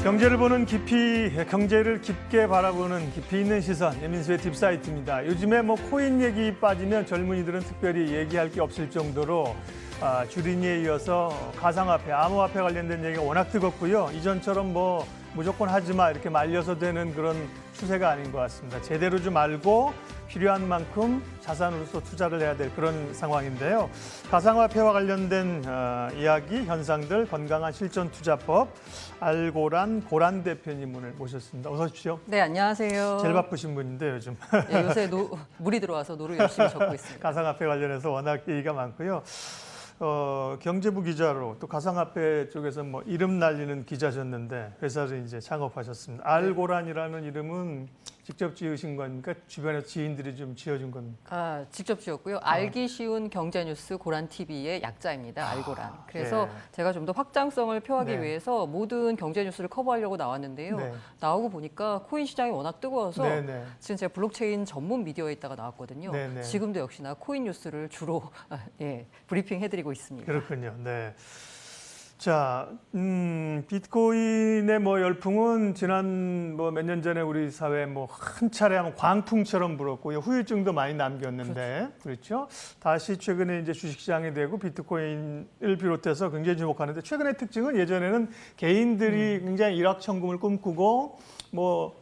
경제를 보는 깊이, 경제를 깊게 바라보는 깊이 있는 시선, 예민수의 딥사이트입니다. 요즘에 코인 얘기 빠지면 젊은이들은 특별히 얘기할 게 없을 정도로 주린이에 이어서 가상화폐, 암호화폐 관련된 얘기가 워낙 뜨겁고요. 이전처럼 무조건 하지 마 이렇게 말려서 되는 그런 추세가 아닌 것 같습니다. 제대로 좀 알고 필요한 만큼 자산으로서 투자를 해야 될 그런 상황인데요. 가상화폐와 관련된 이야기, 현상들, 건강한 실전투자법, 알고란 고란 대표님 오늘 모셨습니다. 어서 오십시오. 네, 안녕하세요. 제일 바쁘신 분인데 요즘. 예, 요새 물이 들어와서 노루 열심히 적고 있습니다. 가상화폐 관련해서 워낙 얘기가 많고요. 경제부 기자로 또 가상화폐 쪽에서 이름 날리는 기자셨는데 회사를 이제 창업하셨습니다. 알고란이라는 이름은 직접 지으신 겁니까? 주변에 지인들이 좀 지어준 겁니까? 직접 지었고요. 알기 쉬운 경제뉴스 고란TV의 약자입니다. 알고란. 그래서 네. 제가 좀 더 확장성을 표하기 네. 위해서 모든 경제뉴스를 커버하려고 나왔는데요. 네. 나오고 보니까 코인 시장이 워낙 뜨거워서 네. 지금 제가 블록체인 전문 미디어에 있다가 나왔거든요. 네. 지금도 역시나 코인 뉴스를 주로 브리핑해드리고 있습니다. 그렇군요. 네. 자, 비트코인의 열풍은 지난 몇 년 전에 우리 사회에 한 차례 하면 광풍처럼 불었고요. 후유증도 많이 남겼는데, 그렇죠? 다시 최근에 이제 주식시장이 되고 비트코인을 비롯해서 굉장히 주목하는데, 최근의 특징은 예전에는 개인들이 굉장히 일확천금을 꿈꾸고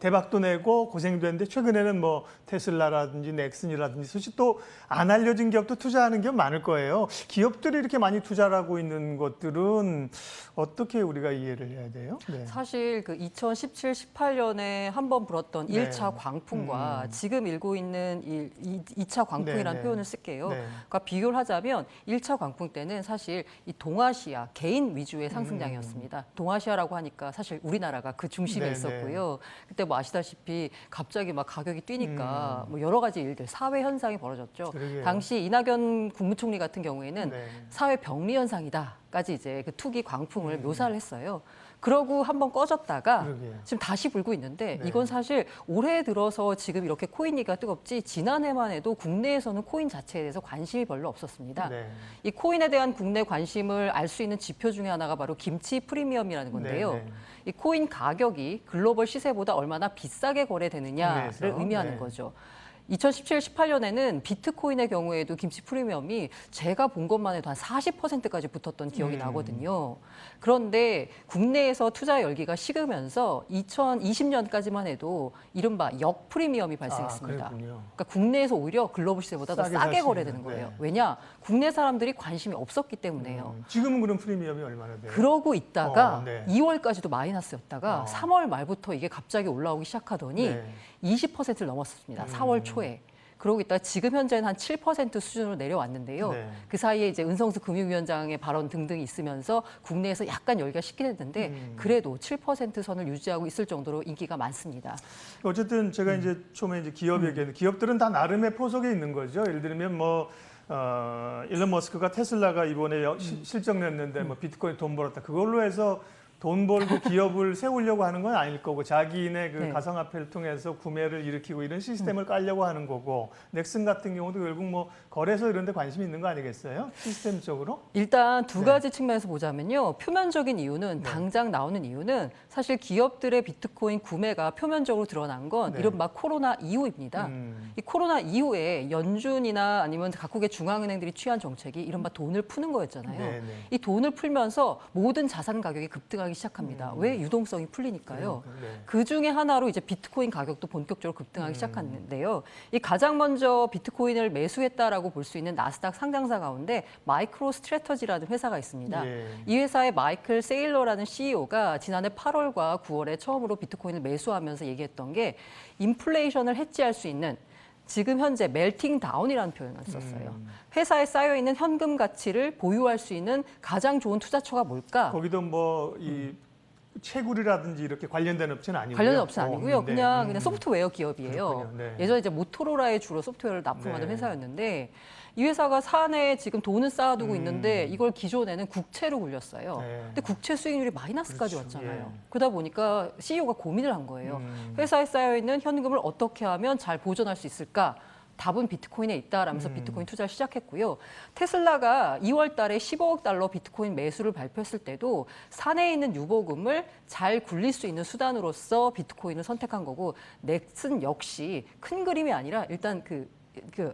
대박도 내고 고생도 했는데, 최근에는 테슬라라든지 넥슨이라든지 사실 또 안 알려진 기업도 투자하는 기업 많을 거예요. 기업들이 이렇게 많이 투자를 하고 있는 것들은 어떻게 우리가 이해를 해야 돼요? 네. 사실 그 2017, 18년에 한번 불었던 네. 1차 광풍과 지금 일고 있는 2차 광풍이라는 표현을 쓸게요. 그러니까 비교를 하자면 1차 광풍 때는 사실 이 동아시아 개인 위주의 상승장이었습니다. 동아시아라고 하니까 사실 우리나라가 그 중심에 있었고요. 그때 아시다시피 갑자기 가격이 뛰니까 여러 가지 일들, 사회 현상이 벌어졌죠. 그러게요. 당시 이낙연 국무총리 같은 경우에는 사회 병리 현상이다까지 이제 그 투기 광풍을 묘사를 했어요. 그러고 한번 꺼졌다가 지금 다시 불고 있는데 이건 사실 올해 들어서 지금 이렇게 코인 얘기가 뜨겁지 지난해만 해도 국내에서는 코인 자체에 대해서 관심이 별로 없었습니다. 이 코인에 대한 국내 관심을 알 수 있는 지표 중에 하나가 바로 김치 프리미엄이라는 건데요. 이 코인 가격이 글로벌 시세보다 얼마나 비싸게 거래되느냐를 의미하는 거죠. 2017, 18년에는 비트코인의 경우에도 김치 프리미엄이 제가 본 것만 해도 한 40%까지 붙었던 기억이 나거든요. 그런데 국내에서 투자 열기가 식으면서 2020년까지만 해도 이른바 역 프리미엄이 발생했습니다. 그러니까 국내에서 오히려 글로벌 시세보다 더 싸게 거래되는 거예요. 왜냐? 국내 사람들이 관심이 없었기 때문에요. 지금은 그럼 프리미엄이 얼마나 돼요? 그러고 있다가 2월까지도 마이너스였다가 3월 말부터 이게 갑자기 올라오기 시작하더니 20%를 넘었습니다. 4월 초에. 그러고 있다가 지금 현재는 한 7% 수준으로 내려왔는데요. 그 사이에 이제 은성수 금융위원장의 발언 등등이 있으면서 국내에서 약간 열기가 식긴 했는데 그래도 7% 선을 유지하고 있을 정도로 인기가 많습니다. 어쨌든 제가 이제 처음에 기업 얘기했는데 기업들은 다 나름의 포석에 있는 거죠. 예를 들면 일론 머스크가 테슬라가 이번에 실적 냈는데 비트코인 돈 벌었다. 그걸로 해서 돈 벌고 기업을 세우려고 하는 건 아닐 거고 자기네 그 가상화폐를 통해서 구매를 일으키고 이런 시스템을 깔려고 하는 거고 넥슨 같은 경우도 결국 거래소 이런 데 관심이 있는 거 아니겠어요? 시스템적으로? 일단 두 가지 측면에서 보자면요. 표면적인 이유는 당장 나오는 이유는 사실 기업들의 비트코인 구매가 표면적으로 드러난 건 이른바 코로나 이후입니다. 이 코로나 이후에 연준이나 아니면 각국의 중앙은행들이 취한 정책이 이른바 돈을 푸는 거였잖아요. 이 돈을 풀면서 모든 자산 가격이 급등하기 시작합니다. 왜? 유동성이 풀리니까요. 그 중에 하나로 이제 비트코인 가격도 본격적으로 급등하기 시작하는데요. 이 가장 먼저 비트코인을 매수했다라고 볼 수 있는 나스닥 상장사 가운데 마이크로 스트래터지라는 회사가 있습니다. 이 회사의 마이클 세일러라는 CEO가 지난해 8월과 9월에 처음으로 비트코인을 매수하면서 얘기했던 게 인플레이션을 해지할 수 있는 지금 현재 멜팅 다운이라는 표현을 썼어요. 회사에 쌓여있는 현금 가치를 보유할 수 있는 가장 좋은 투자처가 뭘까? 거기도 이 채굴이라든지 이렇게 관련된 업체는 아니고요. 관련된 업체는 아니고요. 그냥 소프트웨어 기업이에요. 네. 예전에 이제 모토로라에 주로 소프트웨어를 납품하던 회사였는데 이 회사가 사내에 지금 돈을 쌓아두고 있는데 이걸 기존에는 국채로 굴렸어요. 근데 국채 수익률이 마이너스까지 왔잖아요. 그러다 보니까 CEO가 고민을 한 거예요. 회사에 쌓여있는 현금을 어떻게 하면 잘 보존할 수 있을까? 답은 비트코인에 있다라면서 비트코인 투자를 시작했고요. 테슬라가 2월 달에 15억 달러 비트코인 매수를 발표했을 때도 사내에 있는 유보금을 잘 굴릴 수 있는 수단으로서 비트코인을 선택한 거고, 넥슨 역시 큰 그림이 아니라 일단 그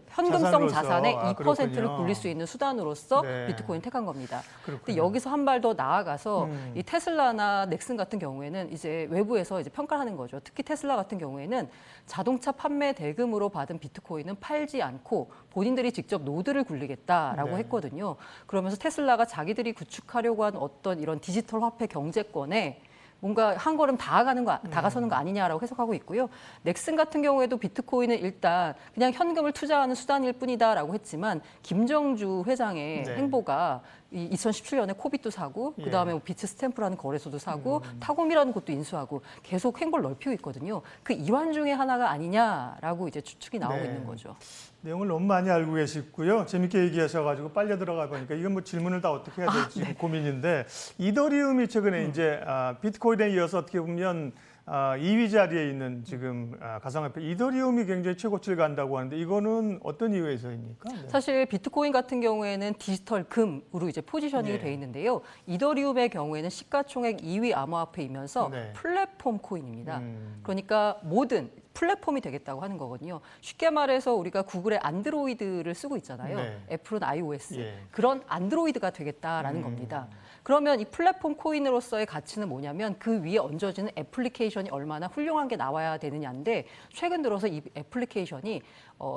현금성 자산의 2%를 굴릴 수 있는 수단으로서 네. 비트코인 택한 겁니다. 그렇군요. 근데 여기서 한 발 더 나아가서 이 테슬라나 넥슨 같은 경우에는 이제 외부에서 이제 평가를 하는 거죠. 특히 테슬라 같은 경우에는 자동차 판매 대금으로 받은 비트코인은 팔지 않고 본인들이 직접 노드를 굴리겠다라고 네. 했거든요. 그러면서 테슬라가 자기들이 구축하려고 한 어떤 이런 디지털 화폐 경제권에 뭔가 한 걸음 다가서는 거 아니냐라고 해석하고 있고요. 넥슨 같은 경우에도 비트코인은 일단 그냥 현금을 투자하는 수단일 뿐이다라고 했지만, 김정주 회장의 네. 행보가 2017년에 코빗도 사고, 예. 그다음에 비트 스탬프라는 거래소도 사고, 타곰이라는 곳도 인수하고 계속 행보를 넓히고 있거든요. 그 일환 중에 하나가 아니냐라고 이제 추측이 나오고 네. 있는 거죠. 내용을 너무 많이 알고 계시고요. 재밌게 얘기하셔가지고 빨려 들어가 보니까 이건 뭐 질문을 다 어떻게 해야 될지 네. 고민인데, 이더리움이 최근에 이제 비트코인에 이어서 어떻게 보면 2위 자리에 있는 지금 가상화폐 이더리움이 굉장히 최고치를 간다고 하는데, 이거는 어떤 이유에서입니까? 네. 사실 비트코인 같은 경우에는 디지털 금으로 이제 포지셔닝이 네. 돼 있는데요. 이더리움의 경우에는 시가총액 2위 암호화폐이면서 네. 플랫폼 코인입니다. 그러니까 모든 플랫폼이 되겠다고 하는 거거든요. 쉽게 말해서 우리가 구글의 안드로이드를 쓰고 있잖아요. 네. 애플은 iOS. 예. 그런 안드로이드가 되겠다라는 겁니다. 그러면 이 플랫폼 코인으로서의 가치는 뭐냐면 그 위에 얹어지는 애플리케이션이 얼마나 훌륭한 게 나와야 되느냐인데, 최근 들어서 이 애플리케이션이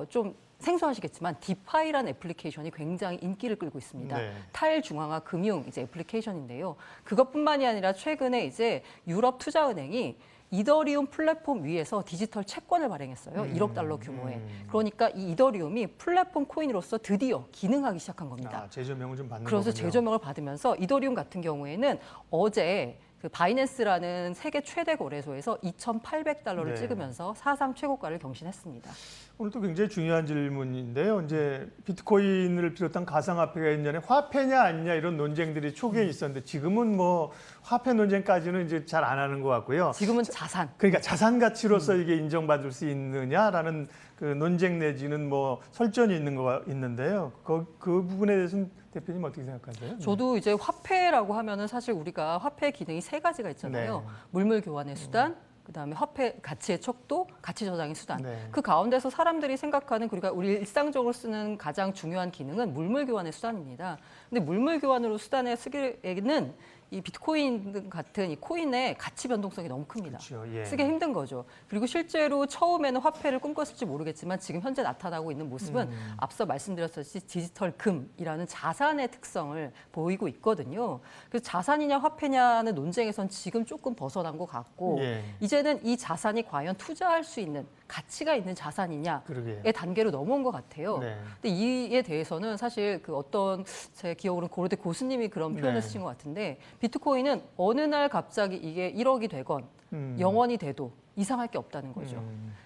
좀 생소하시겠지만 디파이라는 애플리케이션이 굉장히 인기를 끌고 있습니다. 네. 탈중앙화 금융 이제 애플리케이션인데요. 그것뿐만이 아니라 최근에 이제 유럽 투자은행이 이더리움 플랫폼 위에서 디지털 채권을 발행했어요. 1억 달러 규모의. 그러니까 이 이더리움이 플랫폼 코인으로서 드디어 기능하기 시작한 겁니다. 제조명을 좀 받는 그래서 거군요. 제조명을 받으면서 이더리움 같은 경우에는 어제 그 바이낸스라는 세계 최대 거래소에서 2,800달러를 네. 찍으면서 사상 최고가를 경신했습니다. 오늘 또 굉장히 중요한 질문인데요. 이제 비트코인을 비롯한 가상화폐가 옛날에 화폐냐 아니냐 이런 논쟁들이 초기에 있었는데, 지금은 뭐 화폐 논쟁까지는 이제 잘 안 하는 것 같고요. 지금은 자산. 그러니까 자산 가치로서 이게 인정받을 수 있느냐라는 그 논쟁 내지는 뭐 설전이 있는데요. 그 부분에 대해서는 대표님 어떻게 생각하세요? 저도 이제 화폐라고 하면은 사실 우리가 화폐 기능이 세 가지가 있잖아요. 네. 물물 교환의 수단, 그다음에 화폐 가치의 척도, 가치 저장의 수단. 네. 그 가운데서 사람들이 생각하는, 그러니까 우리 일상적으로 쓰는 가장 중요한 기능은 물물 교환의 수단입니다. 근데 물물 교환으로 수단에 쓰기에는 이 비트코인 같은 이 코인의 가치 변동성이 너무 큽니다. 그렇죠. 예. 쓰기 힘든 거죠. 그리고 실제로 처음에는 화폐를 꿈꿨을지 모르겠지만 지금 현재 나타나고 있는 모습은 앞서 말씀드렸듯이 디지털 금이라는 자산의 특성을 보이고 있거든요. 그래서 자산이냐 화폐냐는 논쟁에선 지금 조금 벗어난 것 같고, 예. 이제는 이 자산이 과연 투자할 수 있는 가치가 있는 자산이냐의 그러게요. 단계로 넘어온 것 같아요. 네. 근데 이에 대해서는 사실 그 어떤 제 기억으로는 고려대 교수님이 그런 표현을 네. 쓰신 것 같은데, 비트코인은 어느 날 갑자기 이게 1억이 되건 영원이 돼도 이상할 게 없다는 거죠.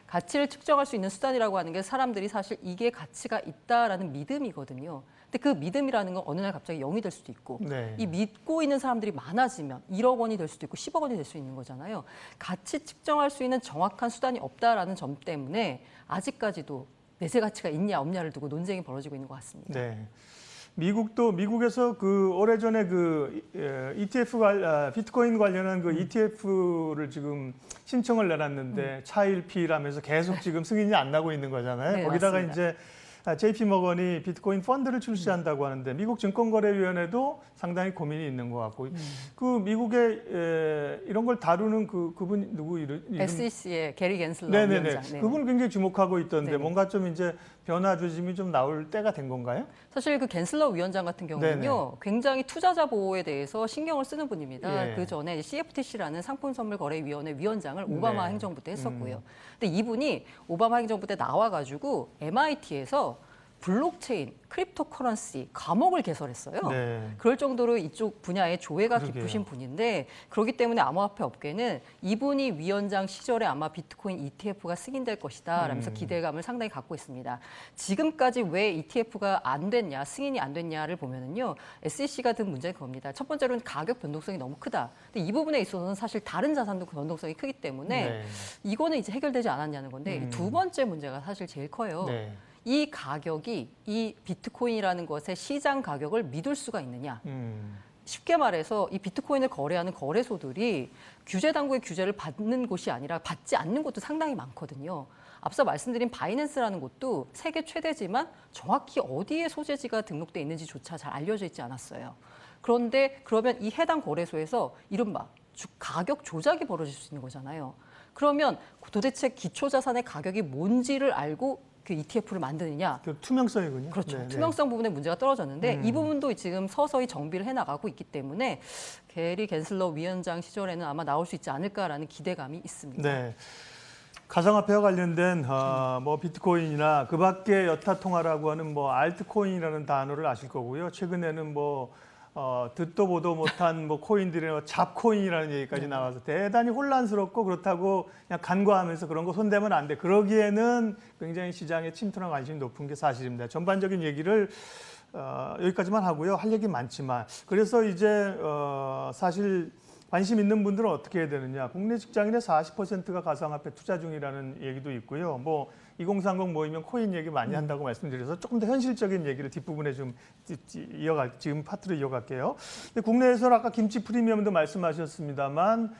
가치를 측정할 수 있는 수단이라고 하는 게 사람들이 사실 이게 가치가 있다라는 믿음이거든요. 근데 그 믿음이라는 건 어느 날 갑자기 0이 될 수도 있고, 네. 이 믿고 있는 사람들이 많아지면 1억 원이 될 수도 있고 10억 원이 될 수 있는 거잖아요. 가치 측정할 수 있는 정확한 수단이 없다라는 점 때문에 아직까지도 내재 가치가 있냐 없냐를 두고 논쟁이 벌어지고 있는 것 같습니다. 네. 미국에서 그 오래전에 그 ETF 비트코인 관련한 그 ETF를 지금 신청을 내놨는데 차일피라면서 계속 지금 승인이 안 나고 있는 거잖아요. 네, 거기다가 맞습니다. 이제 JP 모건이 비트코인 펀드를 출시한다고 하는데, 미국 증권거래위원회도 상당히 고민이 있는 것 같고, 그 미국의 이런 걸 다루는 그분 누구 이름? SEC의 게리 겐슬러 네네네. 위원장. 네. 그분 굉장히 주목하고 있던데, 네네. 뭔가 좀 이제 변화 조짐이 좀 나올 때가 된 건가요? 사실 그 겐슬러 위원장 같은 경우는요, 굉장히 투자자 보호에 대해서 신경을 쓰는 분입니다. 예. 그 전에 CFTC라는 상품선물거래위원회 위원장을 오바마 네. 행정부 때 했었고요. 근데 이분이 오바마 행정부 때 나와가지고 MIT에서 블록체인, 크립토커런시 과목을 개설했어요. 네. 그럴 정도로 이쪽 분야에 조예가 그러게요. 깊으신 분인데, 그렇기 때문에 암호화폐 업계는 이분이 위원장 시절에 아마 비트코인 ETF가 승인될 것이다 라면서 기대감을 상당히 갖고 있습니다. 지금까지 왜 ETF가 안 됐냐, 승인이 안 됐냐를 보면은요, SEC가 든 문제는 그겁니다. 첫 번째로는 가격 변동성이 너무 크다. 근데 이 부분에 있어서는 사실 다른 자산도 그 변동성이 크기 때문에 네. 이거는 이제 해결되지 않았냐는 건데, 이두 번째 문제가 사실 제일 커요. 네. 이 가격이 이 비트코인이라는 것의 시장 가격을 믿을 수가 있느냐. 쉽게 말해서 이 비트코인을 거래하는 거래소들이 규제 당국의 규제를 받는 곳이 아니라 받지 않는 곳도 상당히 많거든요. 앞서 말씀드린 바이낸스라는 곳도 세계 최대지만 정확히 어디에 소재지가 등록돼 있는지조차 잘 알려져 있지 않았어요. 그런데 그러면 이 해당 거래소에서 이른바 가격 조작이 벌어질 수 있는 거잖아요. 그러면 도대체 기초자산의 가격이 뭔지를 알고 그 ETF를 만드느냐. 그 투명성이군요. 그렇죠. 네, 투명성 부분에 문제가 떨어졌는데 이 부분도 지금 서서히 정비를 해나가고 있기 때문에 게리 겐슬러 위원장 시절에는 아마 나올 수 있지 않을까라는 기대감이 있습니다. 네. 가상화폐와 관련된 뭐 비트코인이나 그밖에 여타 통화라고 하는 뭐 알트코인이라는 단어를 아실 거고요. 최근에는 뭐 듣도 보도 못한 뭐 코인들의 잡코인이라는 얘기까지 나와서 대단히 혼란스럽고 그렇다고 그냥 간과하면서 그런 거 손대면 안 돼. 그러기에는 굉장히 시장에 침투나 관심이 높은 게 사실입니다. 전반적인 얘기를 여기까지만 하고요. 할 얘기 많지만 그래서 이제 사실 관심 있는 분들은 어떻게 해야 되느냐. 국내 직장인의 40%가 가상화폐 투자 중이라는 얘기도 있고요. 뭐 2030 모이면 코인 얘기 많이 한다고 말씀드려서 조금 더 현실적인 얘기를 뒷부분에 좀 지금 파트로 이어갈게요. 근데 국내에서는 아까 김치 프리미엄도 말씀하셨습니다만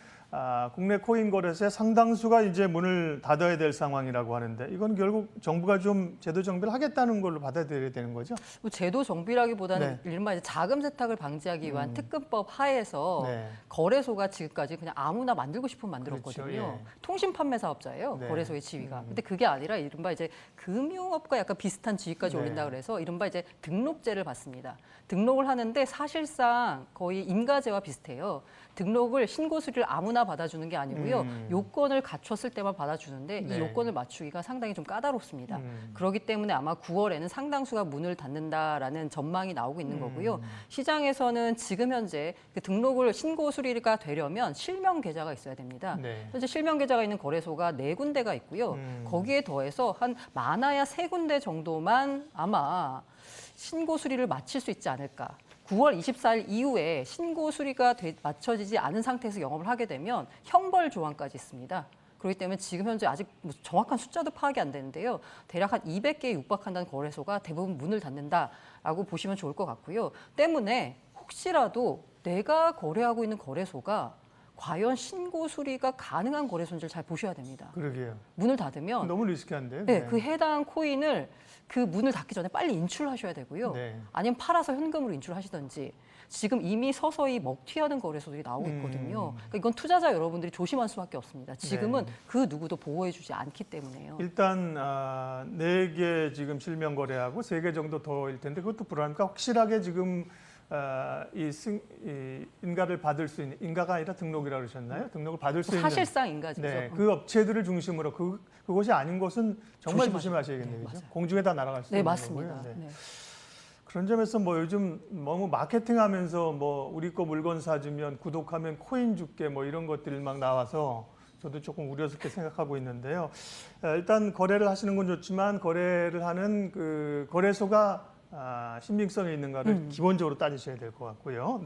국내 코인 거래소의 상당수가 이제 문을 닫아야 될 상황이라고 하는데 이건 결국 정부가 좀 제도 정비를 하겠다는 걸로 받아들여야 되는 거죠? 뭐 제도 정비라기보다는 이른바 이제 자금 세탁을 방지하기 위한 특근법 하에서 거래소가 지금까지 그냥 아무나 만들고 싶으면 만들었거든요. 그렇죠, 예. 통신 판매 사업자예요. 거래소의 지위가. 근데 그게 아니라 이른바 이제 금융업과 약간 비슷한 지위까지 올린다 그래서 이른바 이제 등록제를 받습니다. 등록을 하는데 사실상 거의 임가제와 비슷해요. 등록을 신고 수리를 아무나 받아주는 게 아니고요. 요건을 갖췄을 때만 받아주는데 이 요건을 맞추기가 상당히 좀 까다롭습니다. 그렇기 때문에 아마 9월에는 상당수가 문을 닫는다라는 전망이 나오고 있는 거고요. 시장에서는 지금 현재 그 등록을 신고 수리가 되려면 실명 계좌가 있어야 됩니다. 현재 실명 계좌가 있는 거래소가 4군데가 있고요. 거기에 더해서 한 많아야 3군데 정도만 아마 신고 수리를 마칠 수 있지 않을까. 9월 24일 이후에 신고 수리가 맞춰지지 않은 상태에서 영업을 하게 되면 형벌 조항까지 있습니다. 그렇기 때문에 지금 현재 아직 정확한 숫자도 파악이 안 되는데요. 대략 한 200개에 육박한다는 거래소가 대부분 문을 닫는다라고 보시면 좋을 것 같고요. 때문에 혹시라도 내가 거래하고 있는 거래소가 과연 신고 수리가 가능한 거래소인지를 잘 보셔야 됩니다. 그러게요. 문을 닫으면 너무 리스키한데요. 네, 그 해당 코인을 그 문을 닫기 전에 빨리 인출하셔야 되고요. 아니면 팔아서 현금으로 인출하시든지 지금 이미 서서히 먹튀하는 거래소들이 나오고 있거든요. 그러니까 이건 투자자 여러분들이 조심할 수밖에 없습니다. 지금은 그 누구도 보호해주지 않기 때문에요. 일단 4개 지금 실명 거래하고 3개 정도 더일 텐데 그것도 불안하니까 확실하게 지금 이 인가를 받을 수 있는 인가가 아니라 등록이라고 그러셨나요? 등록을 받을 수 있는 사실상 인가죠. 그 업체들을 중심으로 그것이 아닌 것은 정말 조심하셔야겠네요. 그렇죠? 공중에 다 날아갈 수 있는 맞습니다. 거고요. 그런 점에서 뭐 요즘 너무 마케팅하면서 뭐 우리 거 물건 사주면 구독하면 코인 줄게 뭐 이런 것들이 막 나와서 저도 조금 우려스럽게 생각하고 있는데요. 일단 거래를 하시는 건 좋지만 거래를 하는 그 거래소가 신빙성이 있는가를 기본적으로 따지셔야 될 것 같고요.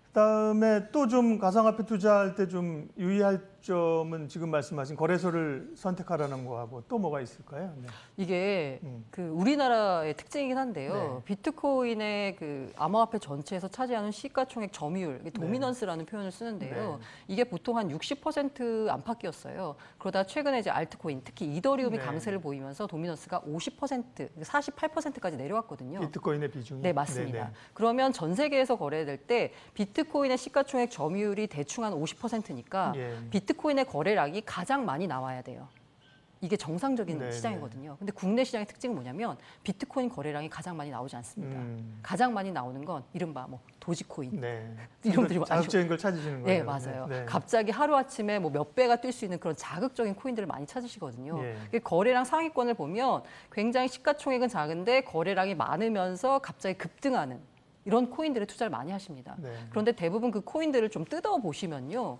그다음에 또 좀 가상화폐 투자할 때 좀 유의할 점은 지금 말씀하신 거래소를 선택하라는 거하고 또 뭐가 있을까요? 이게 그 우리나라의 특징이긴 한데요. 비트코인의 그 암호화폐 전체에서 차지하는 시가총액 점유율, 도미넌스라는 표현을 쓰는데요. 이게 보통 한 60% 안팎이었어요. 그러다 최근에 이제 알트코인, 특히 이더리움이 강세를 보이면서 도미넌스가 50%, 48%까지 내려왔거든요. 비트코인의 비중이? 네, 맞습니다. 그러면 전 세계에서 거래될 때 비트코인의 시가총액 점유율이 대충 한 50%니까 비트코인의 거래량이 가장 많이 나와야 돼요. 이게 정상적인 시장이거든요. 근데 국내 시장의 특징은 뭐냐면 비트코인 거래량이 가장 많이 나오지 않습니다. 가장 많이 나오는 건 이른바 뭐 도지코인. 이런 분들이 자극적인 걸 찾으시는 거예요. 네, 맞아요. 갑자기 하루아침에 뭐 몇 배가 뛸 수 있는 그런 자극적인 코인들을 많이 찾으시거든요. 거래량 상위권을 보면 굉장히 시가총액은 작은데 거래량이 많으면서 갑자기 급등하는 이런 코인들에 투자를 많이 하십니다. 그런데 대부분 그 코인들을 좀 뜯어보시면요.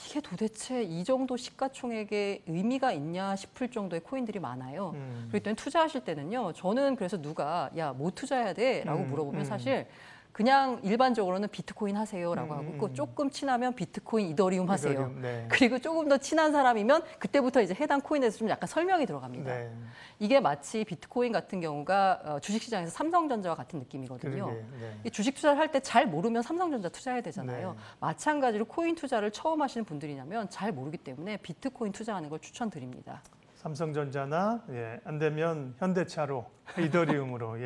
이게 도대체 이 정도 시가총액에 의미가 있냐 싶을 정도의 코인들이 많아요. 그렇기 때문에 투자하실 때는요. 저는 그래서 누가 야, 뭐 투자해야 돼? 라고 물어보면 사실 그냥 일반적으로는 비트코인 하세요라고 하고 조금 친하면 비트코인 이더리움 하세요. 네. 그리고 조금 더 친한 사람이면 그때부터 이제 해당 코인에 대해서 좀 약간 설명이 들어갑니다. 네. 이게 마치 비트코인 같은 경우가 주식시장에서 삼성전자와 같은 느낌이거든요. 네. 이 주식 투자를 할 때 잘 모르면 삼성전자 투자해야 되잖아요. 네. 마찬가지로 코인 투자를 처음 하시는 분들이냐면 잘 모르기 때문에 비트코인 투자하는 걸 추천드립니다. 삼성전자나 안 되면 현대차로 이더리움으로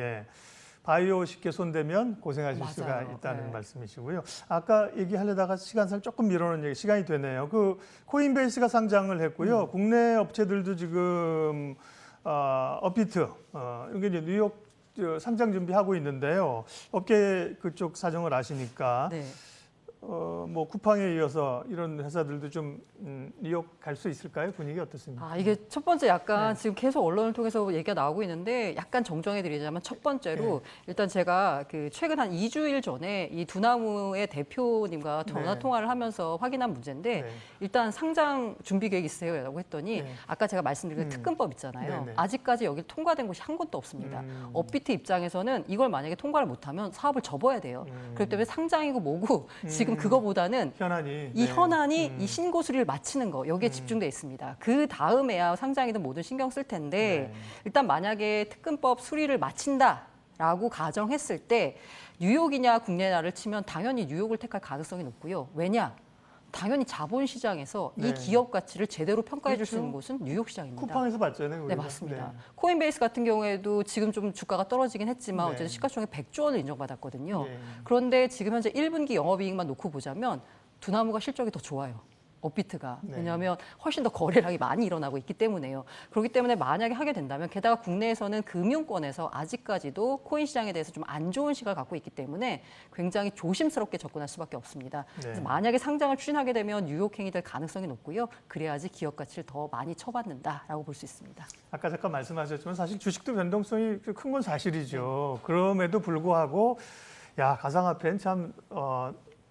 바이오 쉽게 손대면 고생하실 맞아요. 수가 있다는 네. 말씀이시고요. 아까 얘기하려다가 시간을 조금 미뤄놓은 얘기 시간이 되네요. 그 코인베이스가 상장을 했고요. 국내 업체들도 지금 업비트 이게 이제 뉴욕 상장 준비하고 있는데요. 업계 그쪽 사정을 아시니까 네. 뭐 쿠팡에 이어서 이런 회사들도 좀 뉴욕 갈 수 있을까요? 분위기 어떻습니까? 이게 첫 번째 약간 네. 지금 계속 언론을 통해서 얘기가 나오고 있는데 약간 정정해 드리자면 첫 번째로 일단 제가 그 최근 한 2주일 전에 이 두나무의 대표님과 전화 통화를 하면서 확인한 문제인데 일단 상장 준비 계획 있으세요라고 했더니 아까 제가 말씀드린 특근법 있잖아요. 아직까지 여기 통과된 곳이 한 곳도 없습니다. 업비트 입장에서는 이걸 만약에 통과를 못하면 사업을 접어야 돼요. 그렇기 때문에 상장이고 뭐고 지금 그거보다는 현안이 이 현안이 이 신고 수리를 마치는 거 여기에 집중돼 있습니다. 그 다음에야 상장이든 뭐든 신경 쓸 텐데 일단 만약에 특근법 수리를 마친다라고 가정했을 때 뉴욕이냐 국내냐를 치면 당연히 뉴욕을 택할 가능성이 높고요. 왜냐? 당연히 자본시장에서 이 기업 가치를 제대로 평가해 줄 수 있는 곳은 뉴욕 시장입니다. 쿠팡에서 봤잖아요. 네, 맞습니다. 코인베이스 같은 경우에도 지금 좀 주가가 떨어지긴 했지만 어쨌든 시가총액 100조 원을 인정받았거든요. 그런데 지금 현재 1분기 영업이익만 놓고 보자면 두나무가 실적이 더 좋아요. 업비트가. 왜냐하면 훨씬 더 거래량이 많이 일어나고 있기 때문에요. 그렇기 때문에 만약에 하게 된다면 게다가 국내에서는 금융권에서 아직까지도 코인 시장에 대해서 좀 안 좋은 시각을 갖고 있기 때문에 굉장히 조심스럽게 접근할 수밖에 없습니다. 그래서 만약에 상장을 추진하게 되면 뉴욕행이 될 가능성이 높고요. 그래야지 기업 가치를 더 많이 쳐받는다라고 볼 수 있습니다. 아까 잠깐 말씀하셨지만 사실 주식도 변동성이 큰 건 사실이죠. 그럼에도 불구하고 가상화폐는 참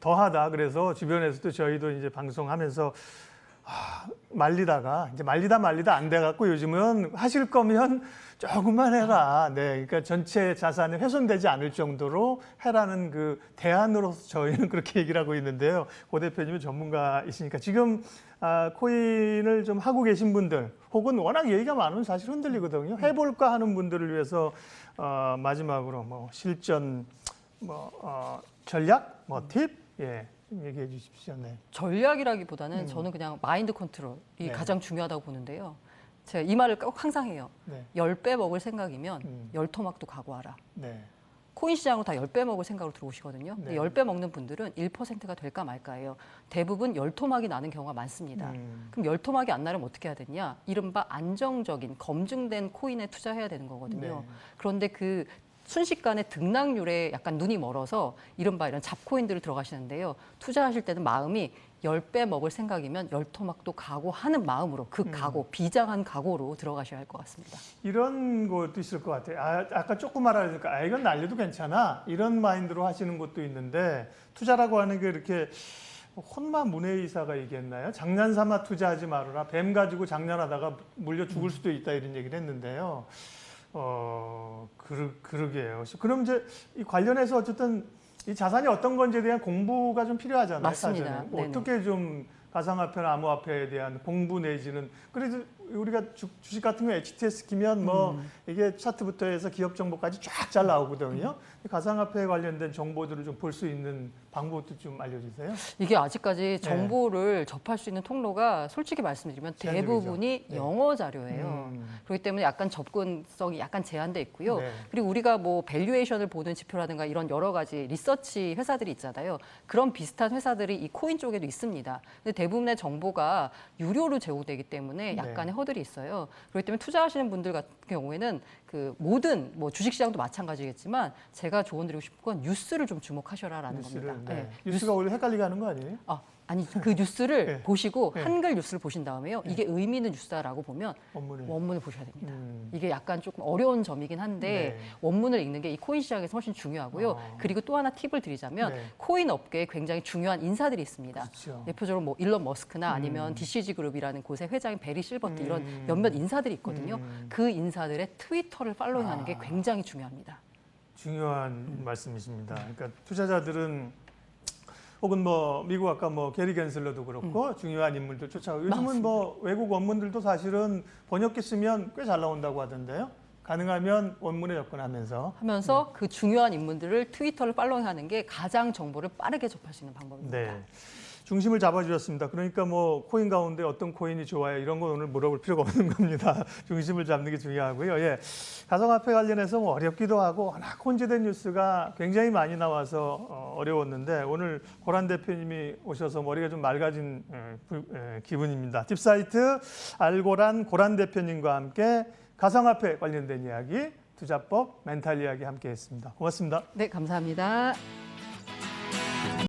더하다. 그래서 주변에서도 저희도 이제 방송하면서 말리다가 이제 말리다 안 돼갖고 요즘은 하실 거면 조금만 해라. 그러니까 전체 자산이 훼손되지 않을 정도로 해라는 그 대안으로서 저희는 그렇게 얘기를 하고 있는데요. 고 대표님은 전문가이시니까 지금 코인을 좀 하고 계신 분들 혹은 워낙 얘기가 많으면 사실 흔들리거든요. 해볼까 하는 분들을 위해서 마지막으로 뭐 실전, 전략, 팁 얘기해 주십시오. 네. 전략이라기보다는 저는 그냥 마인드 컨트롤이 가장 중요하다고 보는데요. 제가 이 말을 꼭 항상 해요. 10배 먹을 생각이면 10토막도 각오하라. 코인 시장으로 다 10배 먹을 생각으로 들어오시거든요. 근데 10배 먹는 분들은 1%가 될까 말까예요. 대부분 10토막이 나는 경우가 많습니다. 그럼 10토막이 안 나려면 어떻게 해야 되냐? 이른바 안정적인 검증된 코인에 투자해야 되는 거거든요. 그런데 그 순식간에 등락률에 약간 눈이 멀어서 이른바 이런 잡코인들을 들어가시는데요. 투자하실 때는 마음이 10배 먹을 생각이면 10토막도 각오하는 마음으로 그 각오, 비장한 각오로 들어가셔야 할 것 같습니다. 이런 것도 있을 것 같아요. 아까 조금 말하니까 이건 날려도 괜찮아. 이런 마인드로 하시는 것도 있는데 투자라고 하는 게 이렇게 혼마 문외의사가 얘기했나요? 장난삼아 투자하지 말아라. 뱀 가지고 장난하다가 물려 죽을 수도 있다 이런 얘기를 했는데요. 그러게요. 그럼 이제 이 관련해서 어쨌든 이 자산이 어떤 건지에 대한 공부가 좀 필요하잖아요. 맞습니다. 어떻게 좀 가상화폐나 암호화폐에 대한 공부 내지는 그래도 우리가 주식 같은 거 HTS 키면 이게 차트부터 해서 기업 정보까지 쫙 잘 나오거든요. 가상화폐에 관련된 정보들을 좀 볼 수 있는 방법도 좀 알려주세요. 이게 아직까지 정보를 접할 수 있는 통로가 솔직히 말씀드리면 대부분이 영어 자료예요. 그렇기 때문에 약간 접근성이 약간 제한돼 있고요. 그리고 우리가 뭐 밸류에이션을 보는 지표라든가 이런 여러 가지 리서치 회사들이 있잖아요. 그런 비슷한 회사들이 이 코인 쪽에도 있습니다. 근데 대부분의 정보가 유료로 제공되기 때문에 약간의 허들이 있어요. 그렇기 때문에 투자하시는 분들 같은 경우에는 그 모든 뭐 주식시장도 마찬가지겠지만 제가 조언드리고 싶은 건 뉴스를 좀 주목하셔라라는 겁니다. 뉴스가 오히려 헷갈리게 하는 거 아니에요? 아니 그 뉴스를 보시고 한글 뉴스를 보신 다음에요. 이게 의미 있는 뉴스다라고 보면 원문을 보셔야 됩니다. 이게 약간 조금 어려운 점이긴 한데 원문을 읽는 게 이 코인 시장에서 훨씬 중요하고요. 그리고 또 하나 팁을 드리자면 코인 업계에 굉장히 중요한 인사들이 있습니다. 대표적으로 뭐 일론 머스크나 아니면 DCG 그룹이라는 곳의 회장인 베리 실버트 이런 몇몇 인사들이 있거든요. 그 인사들의 트위터를 팔로잉하는 게 굉장히 중요합니다. 중요한 말씀이십니다. 그러니까 투자자들은 혹은 뭐 미국 아까 뭐 게리 겐슬러도 그렇고 중요한 인물들 쫓아가고 요즘은 맞습니다. 뭐 외국 원문들도 사실은 번역기 쓰면 꽤 잘 나온다고 하던데요. 가능하면 원문에 접근하면서 그 중요한 인물들을 트위터를 팔로잉하는 게 가장 정보를 빠르게 접할 수 있는 방법입니다. 네. 중심을 잡아주셨습니다. 그러니까 뭐 코인 가운데 어떤 코인이 좋아요 이런 건 오늘 물어볼 필요가 없는 겁니다. 중심을 잡는 게 중요하고요. 예. 가상화폐 관련해서 뭐 어렵기도 하고 워낙 혼재된 뉴스가 굉장히 많이 나와서 어려웠는데 오늘 고란 대표님이 오셔서 머리가 좀 맑아진 기분입니다. 딥사이트 알고란 고란 대표님과 함께 가상화폐 관련된 이야기, 투자법, 멘탈 이야기 함께했습니다. 고맙습니다. 네, 감사합니다.